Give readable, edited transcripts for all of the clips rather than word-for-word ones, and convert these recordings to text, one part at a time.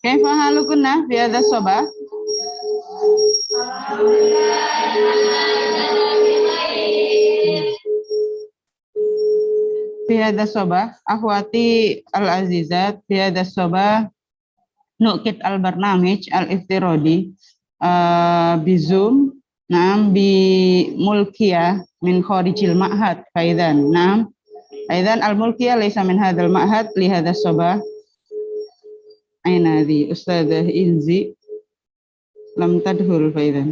كيف حالكن في هذا الصباح؟ في هذا الصباح أخواتي العزيزات في هذا الصباح نؤكد البرنامج الافتراضي بزوم نعم بملكية من خارج المعهد فإذا نعم أيضا الملكية ليس من هذا المعهد لهذا الصباح. أين هذه أستاذة إنزي لم تدخل فإذا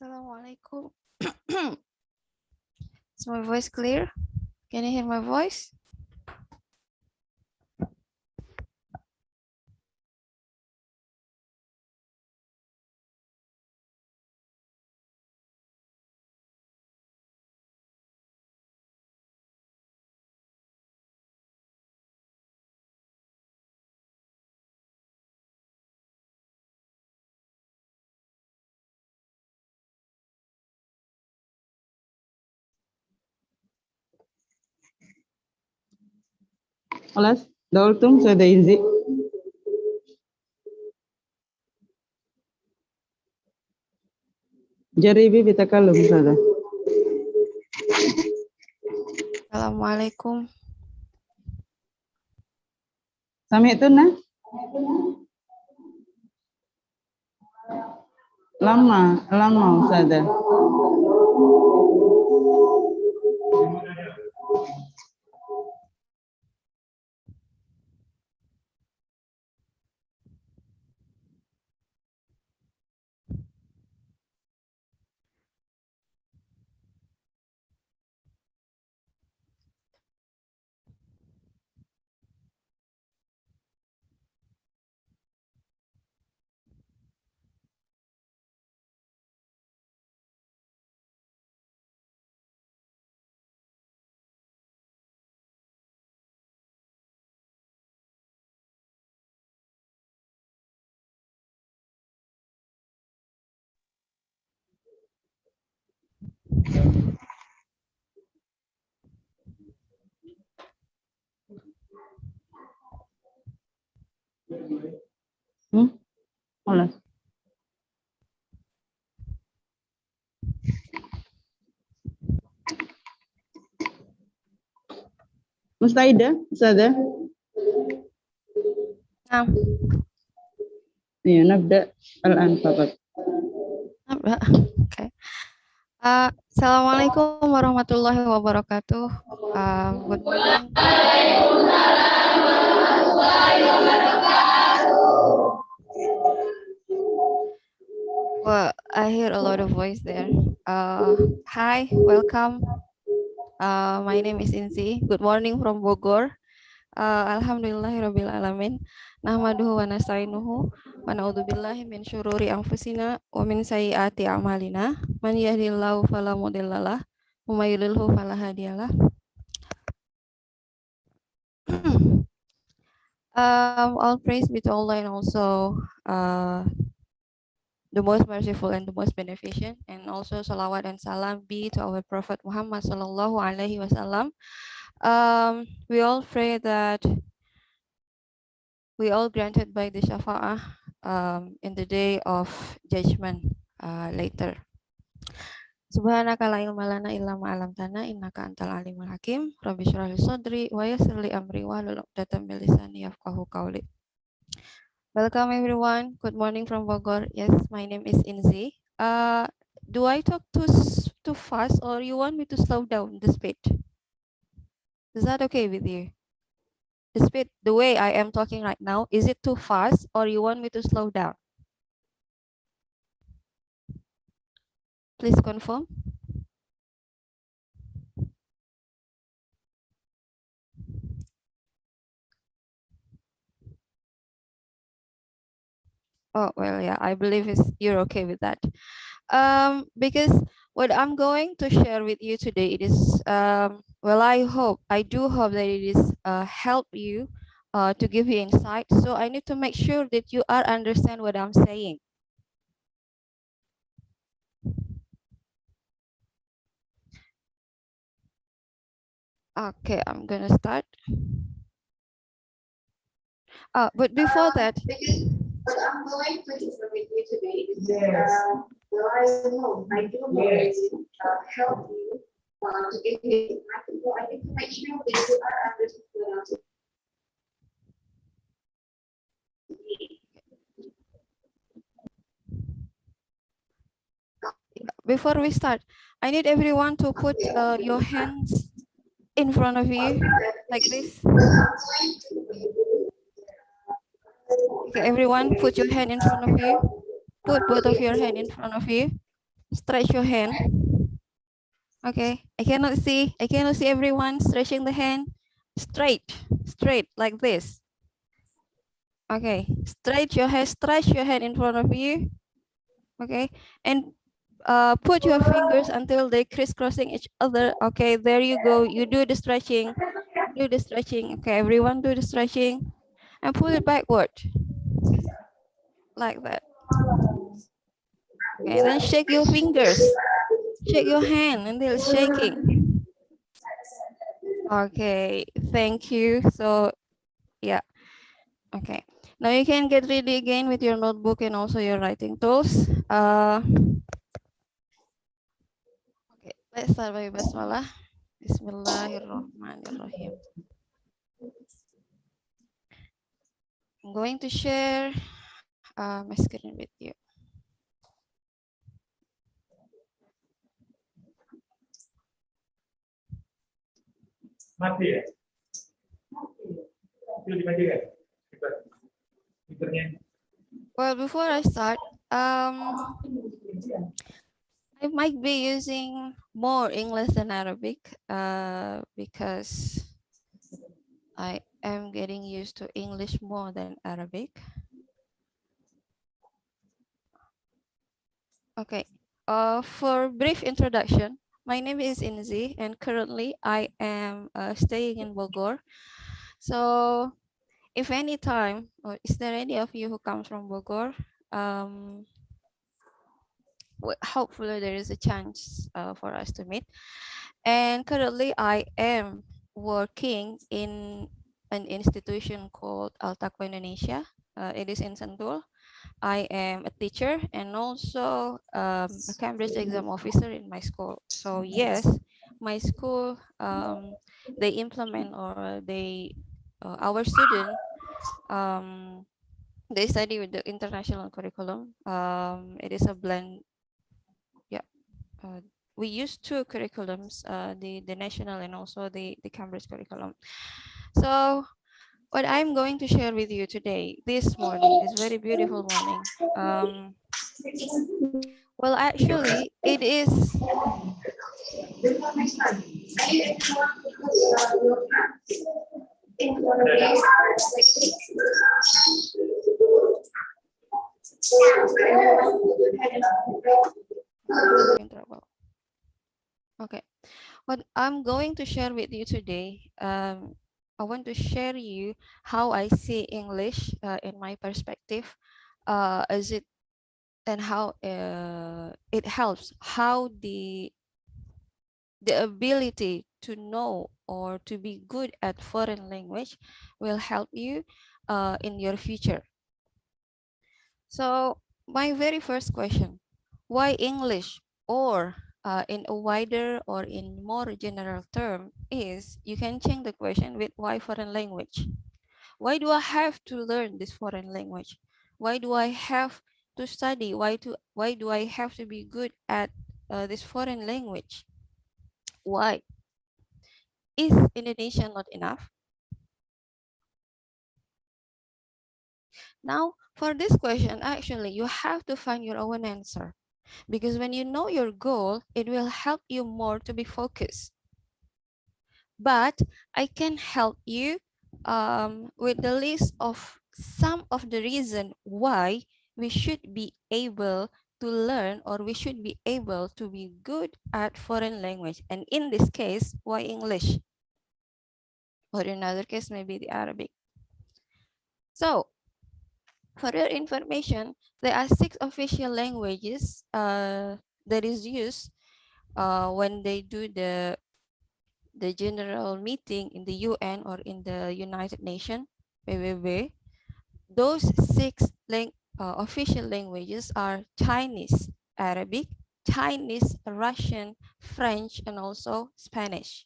Assalamualaikum. Is my voice clear? Can you hear my voice? خلاص دولتم أستاذة إنزي جربي بتكلم أستاذة. Assalamualaikum. سمعتنا؟ lama Ustazah. مستعدة أستاذة؟ نعم. نبدأ الآن فقط. Okay. Assalamualaikum warahmatullahi wabarakatuh. Good morning. Well, I hear a lot of voice there. Hi, welcome. My name is Inzi. Good morning from Bogor. Alhamdulillahirabbil alamin. Nahmaduhu wa nasta'inuhu wa na'udzubillahi min syururi anfusina wa min sayyiati a'malina. Man yahdihillahu fala mudhillalah wa may yudlilhu fala hadiyalah. All praise be to Allah and also the most merciful and the most beneficent, and also salawat and salam be to our Prophet Muhammad sallallahu alaihi wasallam. We all pray that we all granted by the shafa'ah in the day of judgment later. Subhanaka la ilma lana illa ma 'allamtana innaka antal alimul hakim. Rabbi shrah li sadri wa yassir li amri wahlul 'uqdatam min lisani yafqahu qawli. Welcome everyone. Good morning from Bogor. Yes, my name is Inzi. Do I talk too fast or you want me to slow down the speed? Is that okay with you? The speed, the way I am talking right now, is it too fast or you want me to slow down? Please confirm. Oh, well, yeah, I believe you're okay with that. Because what I'm going to share with you today, it is, well, I do hope that it is help you to give you insight. So I need to make sure that you are understand what I'm saying. Okay, I'm gonna start. But before that, because what I'm going to share with you today is, well, I know I do hope it will help you to get you. I need to make sure that you are understood. before we start, I need everyone to put your hands in front of you like this. Okay, everyone, put your hand in front of you. Put both of your hand in front of you. Stretch your hand. Okay, I cannot see everyone stretching the hand. Straight like this. Okay, stretch your hand in front of you. Okay, and put your fingers until they crisscrossing each other. Okay, there you go. You do the stretching. Okay, everyone do the stretching and pull it backward like that. Okay, then shake your fingers. Shake your hand until it's shaking. Okay, thank you. So, yeah. Okay, now you can get ready again with your notebook and also your writing tools. Okay, let's start by basmalah. Bismillahirrahmanirrahim. I'm going to share my screen with you. Mati ya? Itu dimatikan. Well, before I start, I might be using more English than Arabic because I am getting used to English more than Arabic. Okay, for brief introduction, my name is Inzi and currently I am staying in Bogor. So if any time, or is there any of you who comes from Bogor? Hopefully there is a chance for us to meet. And currently I am working in an institution called Al-Taqwa Indonesia. It is in Sentul. I am a teacher and also a Cambridge exam officer in my school. So yes, my school, they implement, or they our student, they study with the international curriculum. It is a blend. Yeah, we use two curriculums, the national and also the Cambridge curriculum. So what I'm going to share with you today, this morning, this very beautiful morning. Well, actually, it is. Okay, what I'm going to share with you today, I want to share you how I see English in my perspective, as it and how it helps, how the ability to know or to be good at foreign language will help you in your future. So my very first question, why English? Or in a wider or in more general term is, you can change the question with why foreign language? Why do I have to learn this foreign language? Why do I have to study? Why do I have to be good at this foreign language? Why? Is Indonesia not enough? Now, for this question, actually, you have to find your own answer. Because when you know your goal, it will help you more to be focused. But I can help you with the list of some of the reason why we should be able to learn, or we should be able to be good at foreign language. And in this case, why English? Or in another case, maybe the Arabic. So, for your information, there are 6 official languages that is used when they do the general meeting in the UN or in the United Nations, PBB. Those 6 official languages are Chinese, Arabic, Chinese, Russian, French, and also Spanish.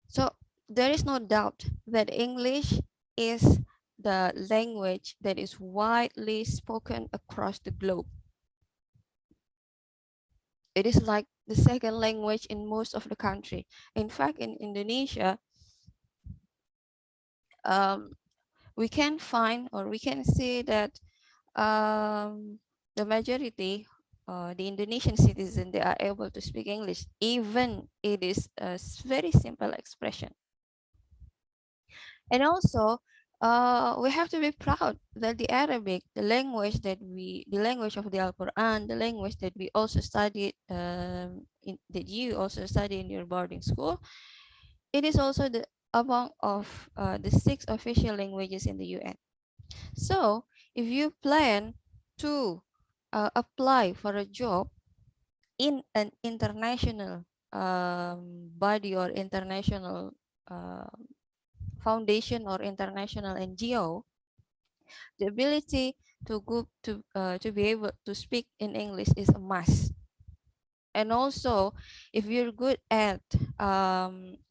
So there is no doubt that English is the language that is widely spoken across the globe. It is like the second language in most of the country. In fact, in Indonesia, we can find, or we can see that the majority, the Indonesian citizens, they are able to speak English, even it is a very simple expression. And also, we have to be proud that the Arabic, the language of the Al-Quran, the language that we also studied, that you also study in your boarding school, it is also among of the 6 official languages in the UN. So, if you plan to apply for a job in an international body or international foundation or international NGO, the ability to be able to speak in English is a must. And also, if you're good at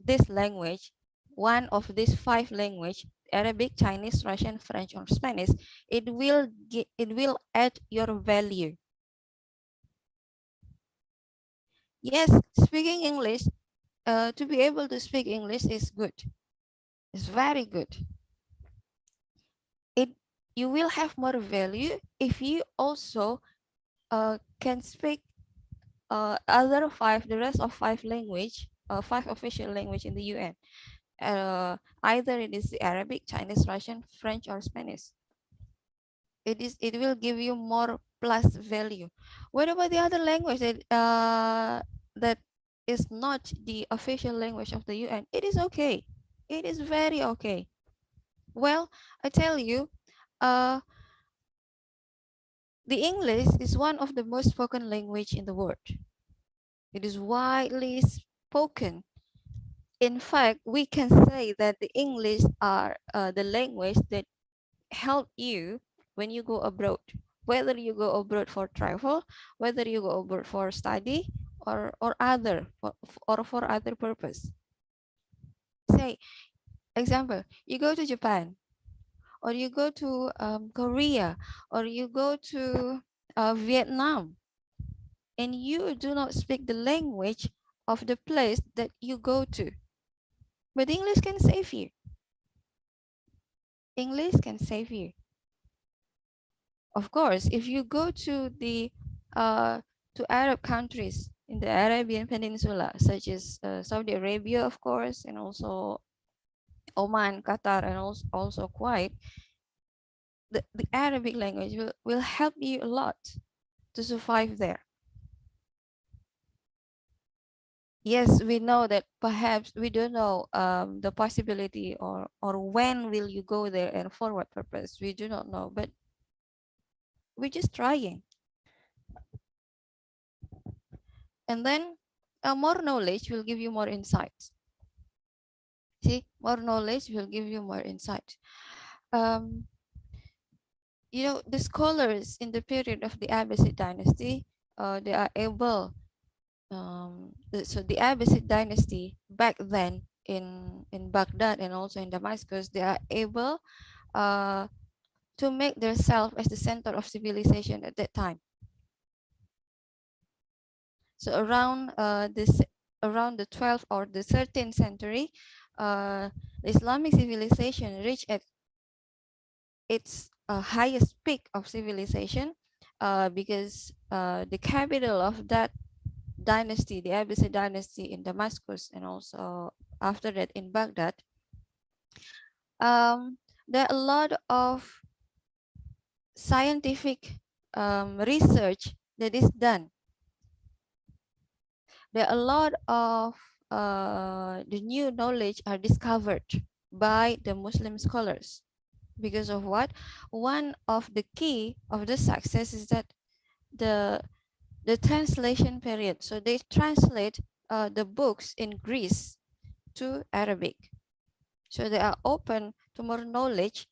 this language, one of these 5 languages, Arabic, Chinese, Russian, French, or Spanish, it will add your value. Yes, speaking English, to be able to speak English is good. It's very good. You will have more value if you also can speak the rest of 5 language, 5 official language in the UN. Either it is the Arabic, Chinese, Russian, French, or Spanish. It will give you more plus value. What about the other language that is not the official language of the UN? It is okay. It is very okay. Well, I tell you, the English is one of the most spoken language in the world. It is widely spoken. In fact, we can say that the English are the language that help you when you go abroad. whether you go abroad for travel, whether you go abroad for study, or for other purpose. Say, example, you go to Japan, or you go to Korea, or you go to Vietnam, and you do not speak the language of the place that you go to. But English can save you. English can save you. Of course, if you go to the Arab countries in the Arabian Peninsula, such as Saudi Arabia, of course, and also Oman, Qatar, and also Kuwait, the Arabic language will help you a lot to survive there. Yes, we know that perhaps we don't know the possibility or when will you go there and for what purpose. We do not know, but we're just trying. And then more knowledge will give you more insights. See, more knowledge will give you more insight. You know, the scholars in the period of the Abbasid dynasty, they are able. So the Abbasid dynasty back then in Baghdad and also in Damascus, they are able to make themselves as the center of civilization at that time. So around the 12th or the 13th century, the Islamic civilization reached at its highest peak of civilization because the capital of that dynasty, the Abbasid dynasty in Damascus, and also after that in Baghdad, there are a lot of scientific research that is done. There are a lot of the new knowledge are discovered by the Muslim scholars. Because of what? One of the key of the success is that the translation period. So they translate the books in Greece to Arabic. So they are open to more knowledge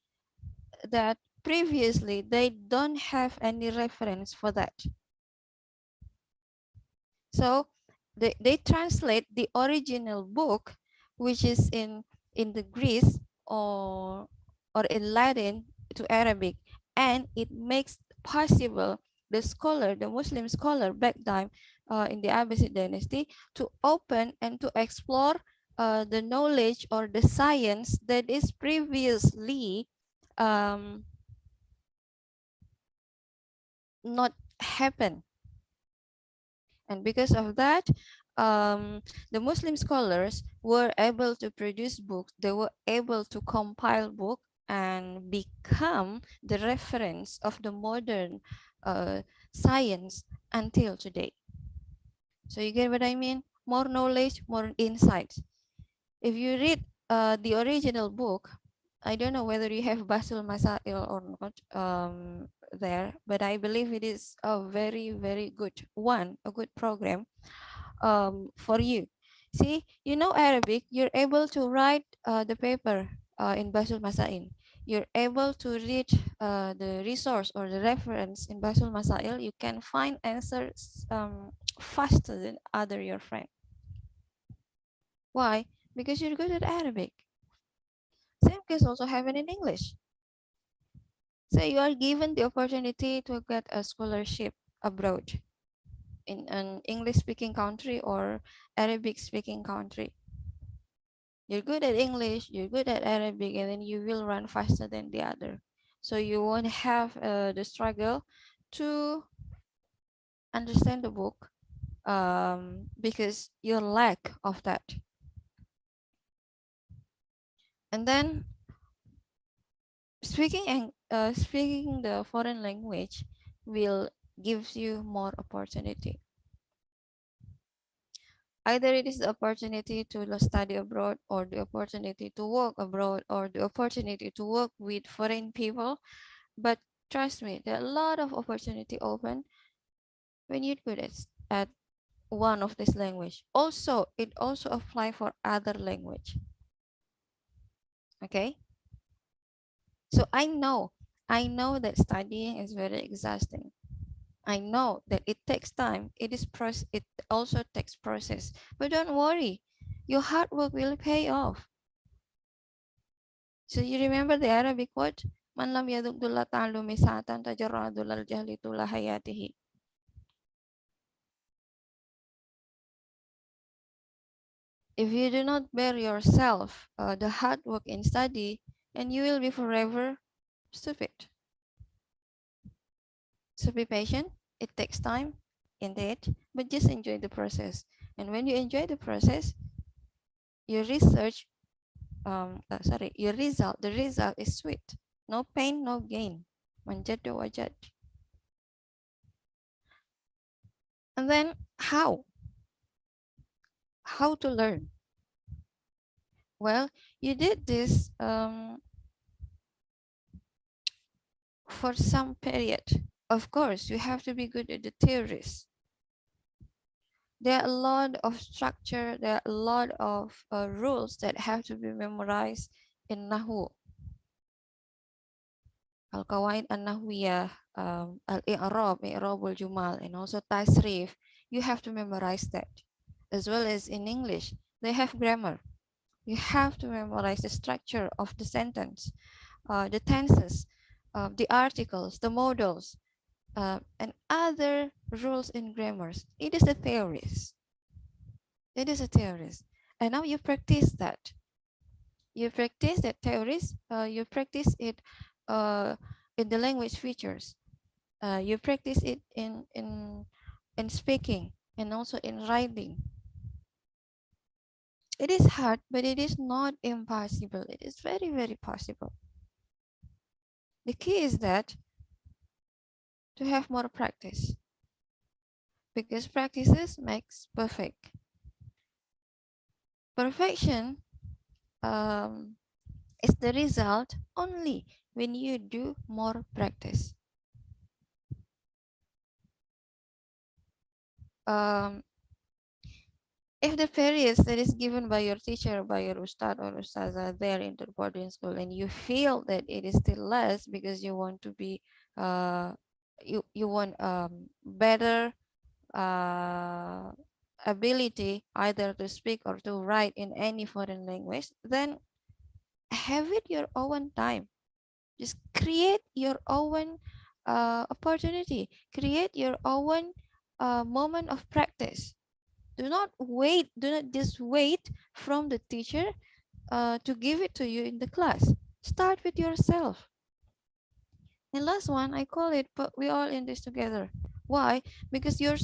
that previously they don't have any reference for that. So they translate the original book, which is in the Greece or in Latin to Arabic, and it makes possible the Muslim scholar back then in the Abbasid dynasty to open and to explore the knowledge or the science that is previously not happened. And because of that, the Muslim scholars were able to produce books. They were able to compile books and become the reference of the modern science until today. So you get what I mean? More knowledge, more insights. If you read the original book, I don't know whether you have Basul Masail or not there, but I believe it is a very, very good one, a good program for you. See, you know Arabic, you're able to write the paper in Basul Masail. You're able to read the resource or the reference in Basul Masail. You can find answers faster than your friend. Why? Because you're good at Arabic. Same case also happen in English. So you are given the opportunity to get a scholarship abroad in an English-speaking country or Arabic-speaking country. You're good at English, you're good at Arabic, and then you will run faster than the other. So you won't have the struggle to understand the book because you lack of that. And then speaking the foreign language will give you more opportunity. Either it is the opportunity to study abroad, or the opportunity to work abroad, or the opportunity to work with foreign people. But trust me, there are a lot of opportunity open when you're good at one of this language. Also, it also apply for other language. Okay. So I know I know that studying is very exhausting. I know that it takes time. It also takes process. But don't worry, your hard work will pay off. So you remember the Arabic quote? Man lam yaduk dulla ta'allumi sa'atan tajarra dullal jahli tula hayatihi. If you do not bear yourself the hard work in study, and you will be forever stupid. So be patient. It takes time, indeed, but just enjoy the process. And when you enjoy the process, your research, the result is sweet. No pain, no gain. Manjad wajad. And then how? How to learn? Well, you did this for some period. Of course, you have to be good at the theories. There are a lot of structure, there are a lot of rules that have to be memorized in Nahu. Al-Qawaid An-Nahwiyah, Al-I'rab, I'rabul Jumal, and also Tasrif. You have to memorize that. As well as in English, they have grammar. You have to memorize the structure of the sentence, the tenses, the articles, the modals, and other rules in grammars. It is a theories. It is a theories. And now you practice that. You practice that theories. You practice it in the language features. You practice it in speaking and also in writing. It is hard, but it is not impossible. It is very, very possible. The key is that to have more practice, because practices makes perfect. Perfection is the result only when you do more practice. If the periods that is given by your teacher, by your ustad or ustazah there in the boarding school, and you feel that it is still less because you want to be, you want better ability either to speak or to write in any foreign language, then have it your own time. Just create your own opportunity. Create your own moment of practice. Do not wait. Do not just wait from the teacher to give it to you in the class. Start with yourself. And last one, I call it, but we all in this together. Why? Because your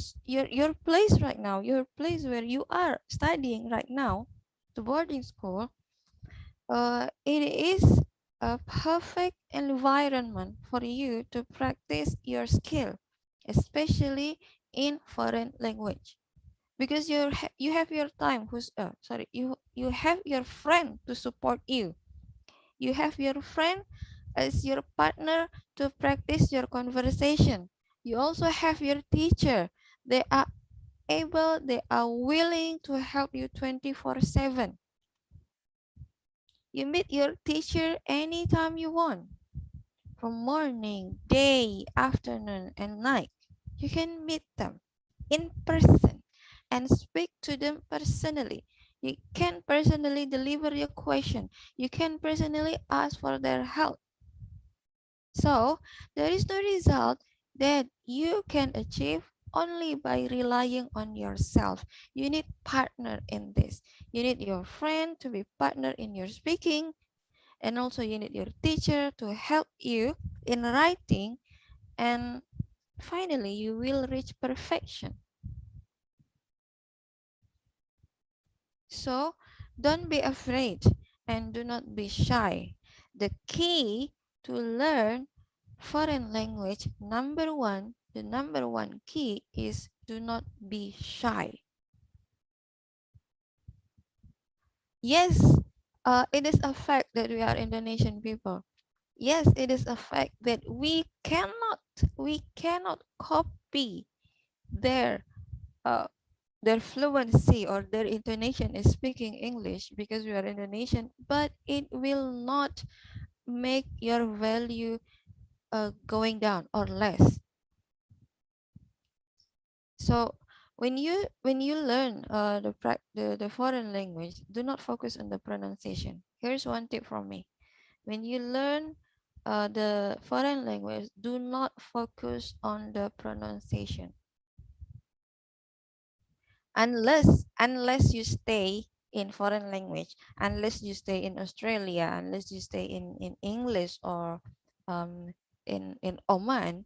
place right now, your place where you are studying right now, the boarding school, it is a perfect environment for you to practice your skill, especially in foreign language. Because you have your time, you have your friend to support you. You have your friend as your partner to practice your conversation. You also have your teacher. They are willing to help you 24/7. You meet your teacher anytime you want, from morning, day, afternoon, and night. You can meet them in person and speak to them personally. You can personally deliver your question. You can personally ask for their help. So there is no result that you can achieve only by relying on yourself. You need partner in this. You need your friend to be partner in your speaking, and also you need your teacher to help you in writing, and finally you will reach perfection. So don't be afraid and do not be shy. The key to learn foreign language, the number one key is do not be shy. Yes, it is a fact that we are Indonesian people. Yes, it is a fact that we cannot copy their fluency or their intonation in speaking English because we are Indonesian, but it will not make your value going down or less. So when you learn the foreign language, do not focus on the pronunciation. Here's one tip from me: when you learn the foreign language, do not focus on the pronunciation unless you stay in foreign language, unless you stay in Australia, unless you stay in English or in Oman.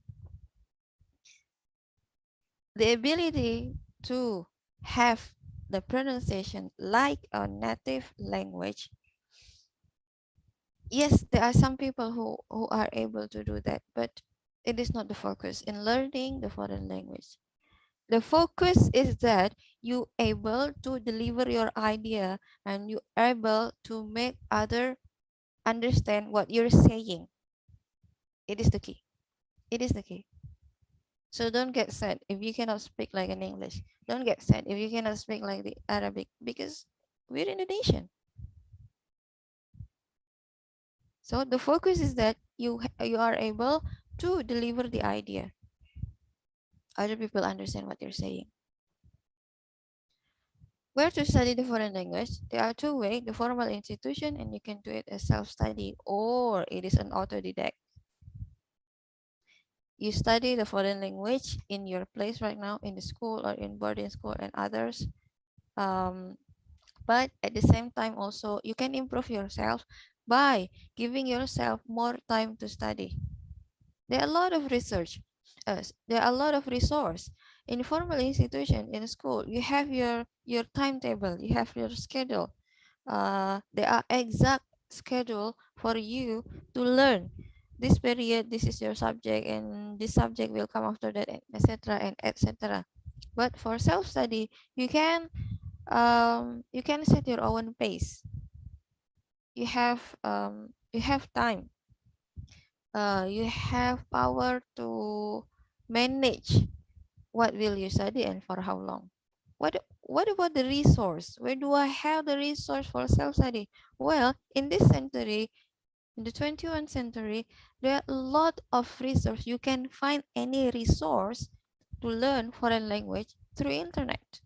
The ability to have the pronunciation like a native language, yes, there are some people who are able to do that, but it is not the focus in learning the foreign language. The focus is that you able to deliver your idea and you able to make other understand what you're saying. It is the key. It is the key. So don't get sad if you cannot speak like an English. Don't get sad if you cannot speak like the Arabic, because we're in a nation. So the focus is that you are able to deliver the idea. Other people understand what you're saying. Where to study the foreign language? There are two ways: the formal institution, and you can do it as self-study, or it is an autodidact. You study the foreign language in your place right now, in the school or in boarding school and others. But at the same time also, you can improve yourself by giving yourself more time to study. There are a lot of research. There are a lot of resource. In formal institution, in school, you have your timetable, you have your schedule. There are exact schedule for you to learn. This period, this is your subject, and this subject will come after that, etc. and etc. But for self-study, you can set your own pace. You have time. You have power to manage what will you study and for how long. What about the resource? Where do I have the resource for self-study? Well, in this century, in the 21st century, there are a lot of resource. You can find any resource to learn foreign language through internet.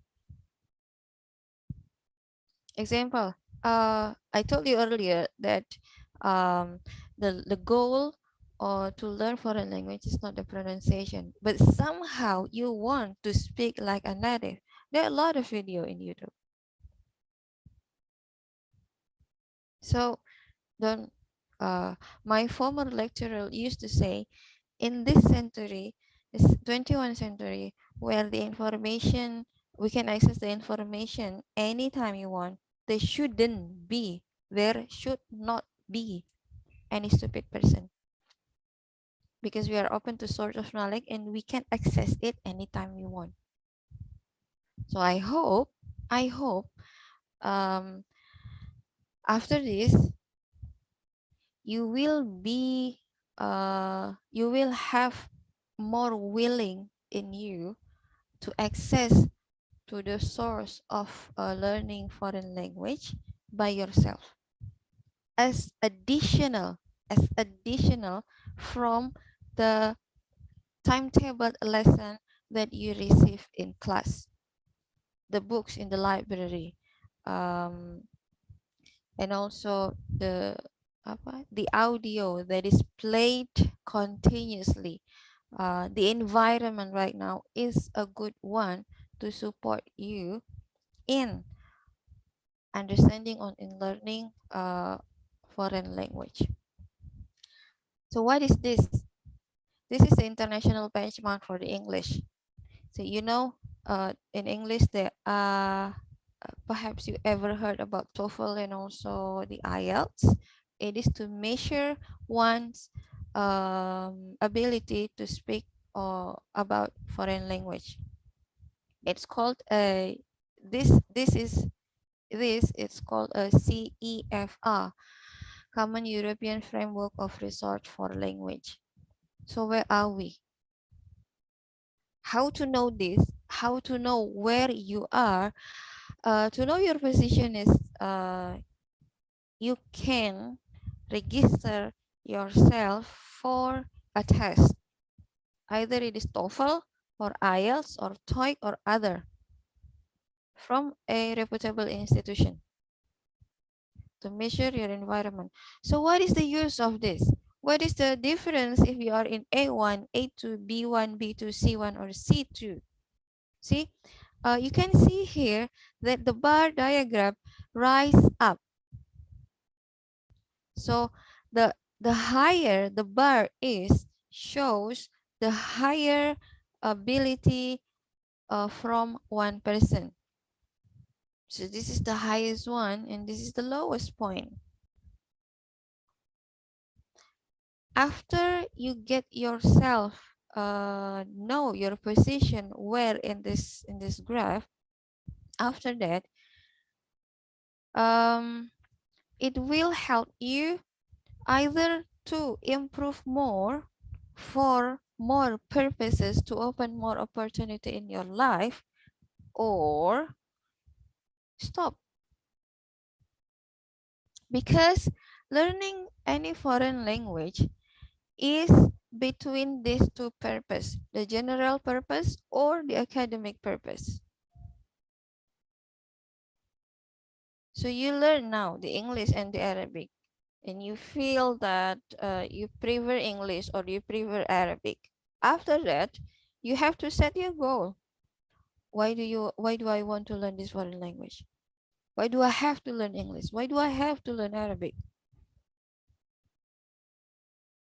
Example, I told you earlier that the goal to learn foreign language is not the pronunciation, but somehow you want to speak like a native. There are a lot of video in YouTube. So don't. My former lecturer used to say, in this century, this 21st century, where the information, we can access the information anytime you want, there should not be any stupid person, because we are open to source of knowledge and we can access it anytime we want. So I hope after this you will have more willing in you to access to the source of learning foreign language by yourself as additional from the timetable lesson that you receive in class, the books in the library, and also the audio that is played continuously. The environment right now is a good one to support you in understanding on in learning foreign language. So what is this? This is the international benchmark for the English. So in English there are perhaps you ever heard about TOEFL and also the IELTS. It is to measure one's ability to speak about foreign language. It's called it's called a CEFR, Common European Framework of Research for Language. So where are we? How to know this? How to know where you are? To know your position is you can register yourself for a test. Either it is TOEFL or IELTS or TOEIC or other from a reputable institution to measure your environment. So what is the use of this? What is the difference if you are in A1, A2, B1, B2, C1, or C2? See, you can see here that the bar diagram rise up. So the higher the bar is, shows the higher ability from one person. So this is the highest one and this is the lowest point. After you get yourself know your position where in this graph, after that it will help you either to improve more for more purposes to open more opportunity in your life, or stop. Because learning any foreign language is between these two purposes, the general purpose or the academic purpose. So you learn now the English and the Arabic, and you feel that you prefer English or you prefer Arabic. After that, you have to set your goal. Why do I want to learn this foreign language? Why do I have to learn English? Why do I have to learn Arabic?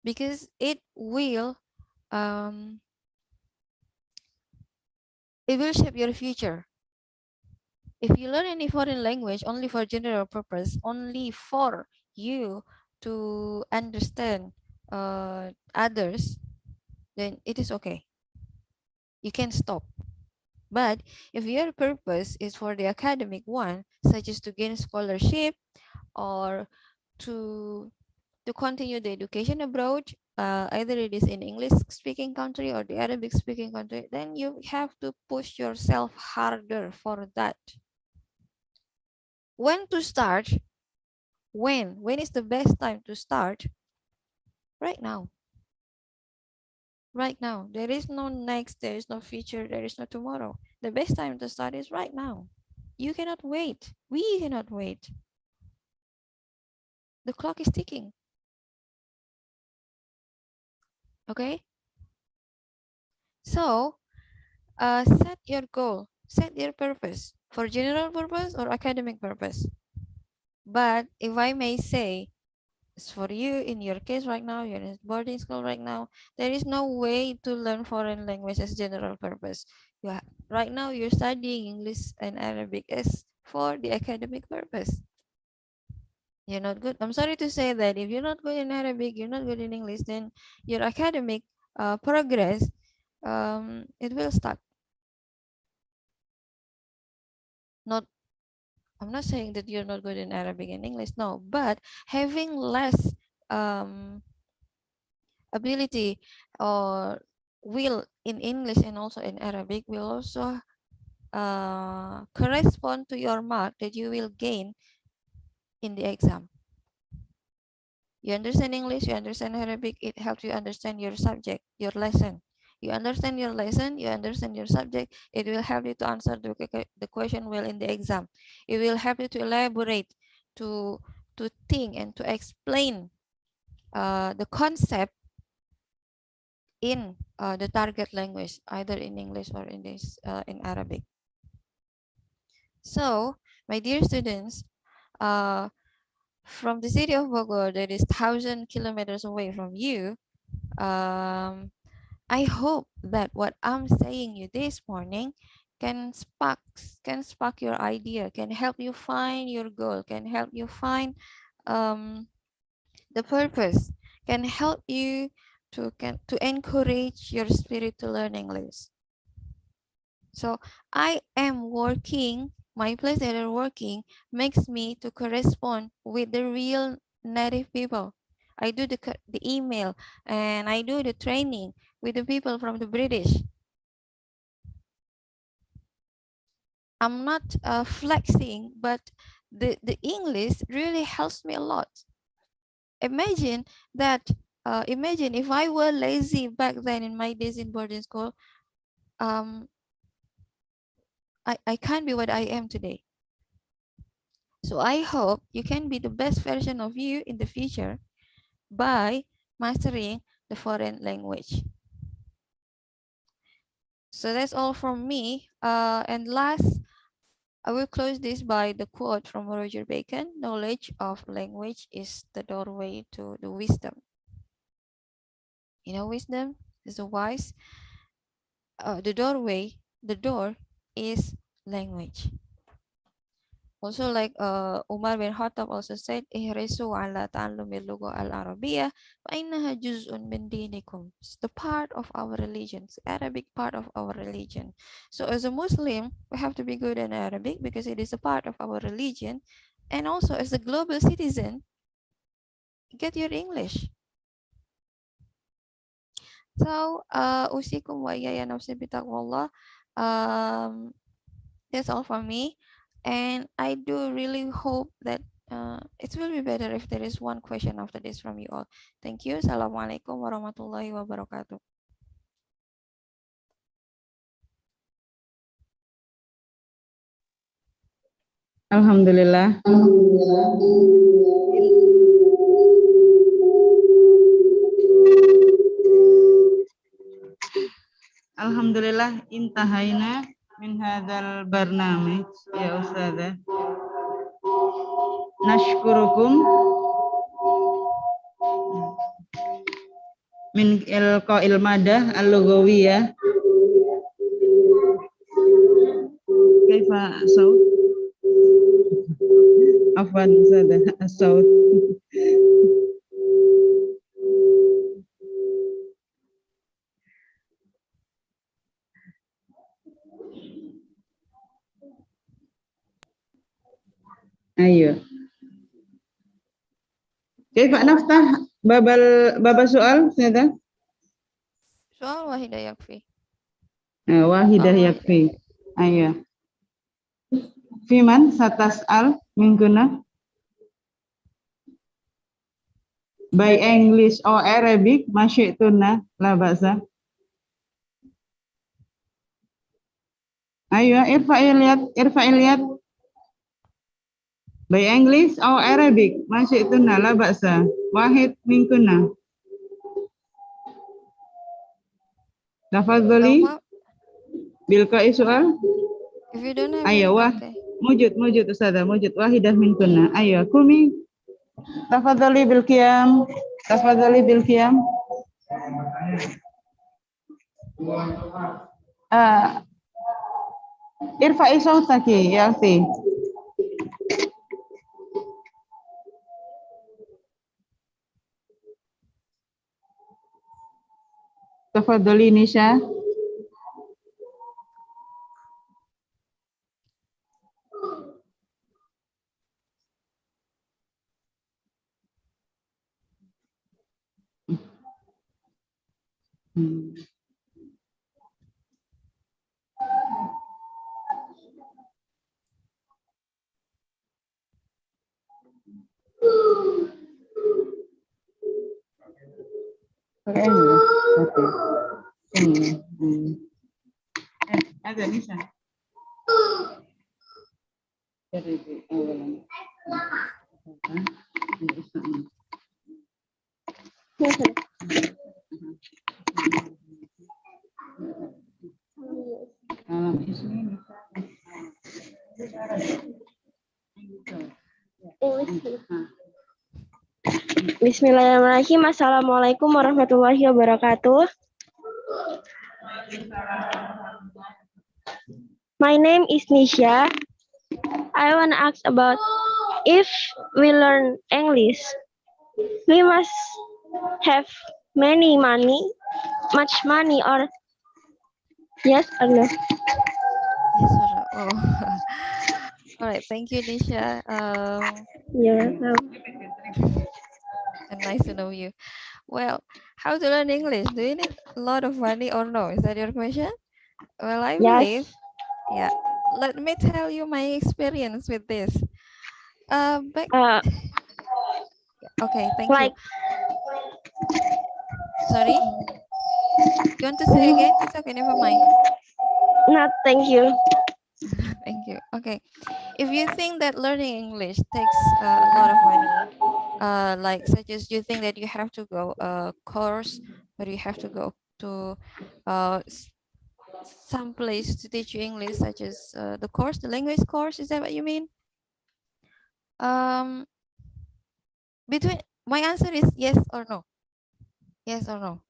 Because it will shape your future. If you learn any foreign language only for general purpose, only for you to understand others, then it is okay. You can stop. But if your purpose is for the academic one, such as to gain scholarship or to continue the education abroad, either it is in English speaking country or the Arabic speaking country, then you have to push yourself harder for that. When to start? When is the best time to start? Right now. Right now. There is no next, there is no future, there is no tomorrow. The best time to start is right now. You cannot wait. We cannot wait. The clock is ticking. Okay? So, set your goal, set your purpose for general purpose or academic purpose. But if I may say, it's for you, in your case right now, you're in boarding school right now, there is no way to learn foreign language as general purpose. Right now, you're studying English and Arabic as for the academic purpose. You're not good. I'm sorry to say that if you're not good in Arabic, you're not good in English, then your academic progress, it will stuck. I'm not saying that you're not good in Arabic and English, no, but having less ability or will in English and also in Arabic will also correspond to your mark that you will gain in the exam. You understand English, you understand Arabic, it helps you understand your subject, your lesson. You understand your lesson, you understand your subject, it will help you to answer the question well in the exam. It will help you to elaborate, to think and to explain the concept in the target language, either in English or in Arabic. So, my dear students, from the city of Bogor, that is 1,000 kilometers away from you, I hope that what I'm saying you this morning can spark your idea, can help you find your goal, can help you find the purpose, can help you to encourage your spirit to learn English. So I am working, my place that I'm working makes me to correspond with the real native people. I do the email and I do the training with the people from the British. I'm not flexing, but the English really helps me a lot. Imagine that imagine if I were lazy back then in my days in boarding school, I can't be what I am today. So I hope you can be the best version of you in the future by mastering the foreign language. So that's all from me. And last, I will close this by the quote from Roger Bacon: knowledge of language is the doorway to the wisdom. You know, wisdom is the wise. The door is language. Also, like Umar bin Khattab also said, ihrisu ala ta'allumil lugha al-arabiyyah fa innaha juz'un min dinikum. It's the part of our religion, it's Arabic part of our religion. So as a Muslim, we have to be good in Arabic because it is a part of our religion. And also as a global citizen, get your English. So, usikum wa iyaya nafsi bitaqwallah. That's all from me. And I do really hope that it will be better if there is one question after this from you all. Thank you. Assalamualaikum warahmatullahi wabarakatuh. Alhamdulillah. Alhamdulillah intahaina min hadzal barnamij ya Ustadzah. Nashkurukum min ilqa'il madah al-lughawiyah. Kaifa saut? Afwan Ustadzah, saut. Ayo. Kaifa naftah babal soal Ustadzah? Soal wahidah yakfi. Wahidah yakfi. Ayo. Fiman satas'al mingkuna? By English or Arabic, masyi'tunna la ba'sa. Ayo, irfa'il yad. By English or Arabic, masyi'tunna la ba'sa. Wahid mingkuna. Tafadhali bilqa'i soal. If you don't have Ayo, okay. Mujud Ustadzah, mujud wahidah minkunna. Ayo, kumi. Tafadhali bil qiyam. Irfa'i sautaki ya akhi. Tafadhali Nisha. Ada Nisha. Bismillahirrahmanirrahim. Assalamualaikum warahmatullahi wabarakatuh. My name is Nisha. I want to ask about if we learn English, we must have much money, or yes or no? Yes or no? Oh. All right. Thank you, Nisha. You're welcome. And nice to know you. Well, how to learn English? Do you need a lot of money or no? Is that your question? Well, I believe, yeah. Let me tell you my experience with this. Okay, thank you. Sorry? You want to say again? It's okay, never mind. Not, thank you. Thank you. Okay. If you think that learning English takes a lot of money, like such as you think that you have to go a course or you have to go to some place to teach you English, such as the language course, is that what you mean? My answer is yes or no. Yes or no.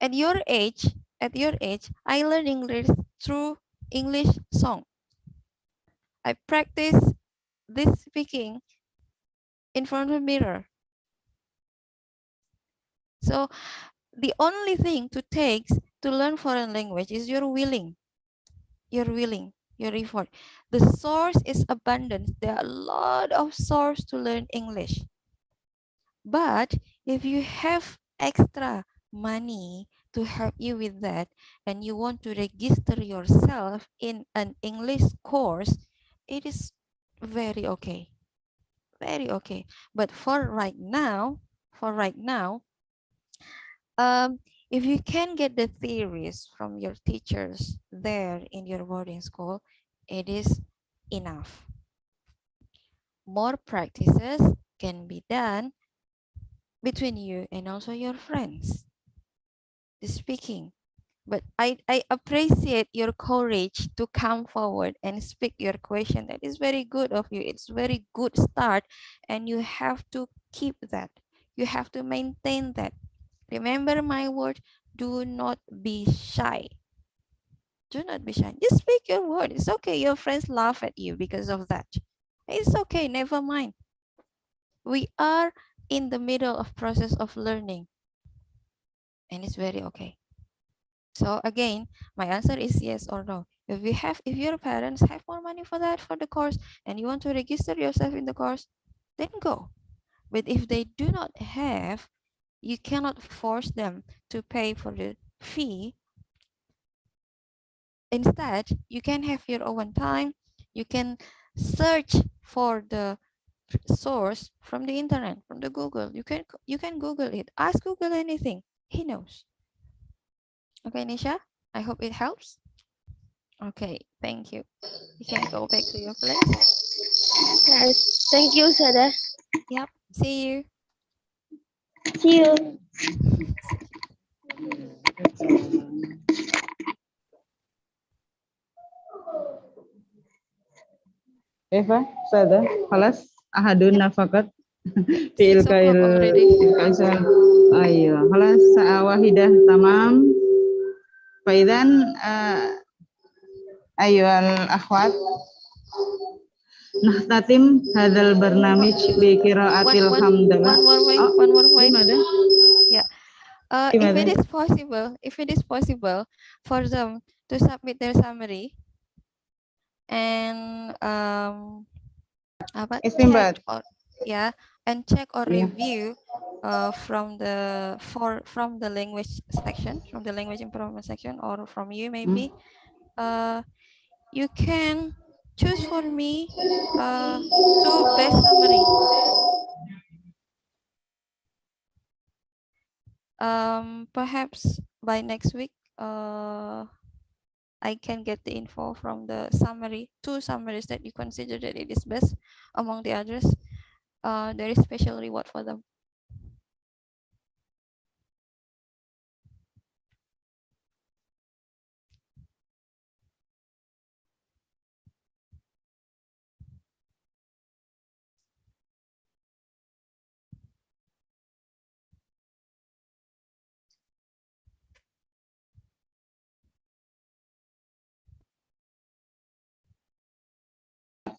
At your age, I learned English through English song. I practice this speaking in front of the mirror. So the only thing to learn foreign language is you're willing, your effort. The source is abundant. There are a lot of source to learn English. But if you have extra money to help you with that, and you want to register yourself in an English course, it is very okay. Very okay. But for right now, if you can get the theories from your teachers there in your boarding school, it is enough. More practices can be done between you and also your friends, the speaking. But I appreciate your courage to come forward and speak your question. That is very good of you. It's very good start, and you have to keep that. You have to maintain that. Remember my word, do not be shy. Do not be shy. Just speak your word. It's okay. Your friends laugh at you because of that. It's okay. Never mind. We are in the middle of process of learning, and it's very okay. So again, my answer is yes or no. If your parents have more money for the course, and you want to register yourself in the course, then go. But if they do not have, you cannot force them to pay for the fee. Instead, you can have your own time. You can search for the source from the internet, from the Google. You can Google it. Ask Google anything. He knows. Okay, Nisha, I hope it helps. Okay, thank you. You can go back to your place. Yes, thank you, Ustadzah. Yep, see you. See you. Eva, Ustadzah, خلاص أحدنا فقط في 6 o'clock already. أيوة خلاص ساعة واحدة تمام. فإذا أيها الأخوات نختتم هذا البرنامج بقراءة الحمدلله. One more way. Gimana? Yeah. If it is possible for them to submit their summary and Istimbat. check or Yeah. review from the language section, from the language improvement section, or from you maybe, you can choose for me 2 best summary. Perhaps by next week, I can get the info from the summary, 2 summaries that you consider that it is best among the others. There is special reward for them.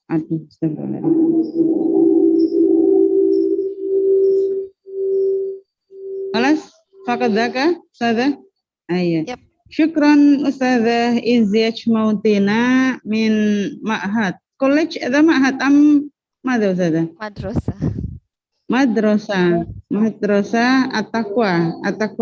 Aduh, خلاص فقط ذاك أستاذة. أيوة. Yep. شكرا أستاذة إنزياج ماونتينا من معهد كوليدج. هذا معهد أم ماذا أستاذة؟ Madrasah. مدرسة التقوى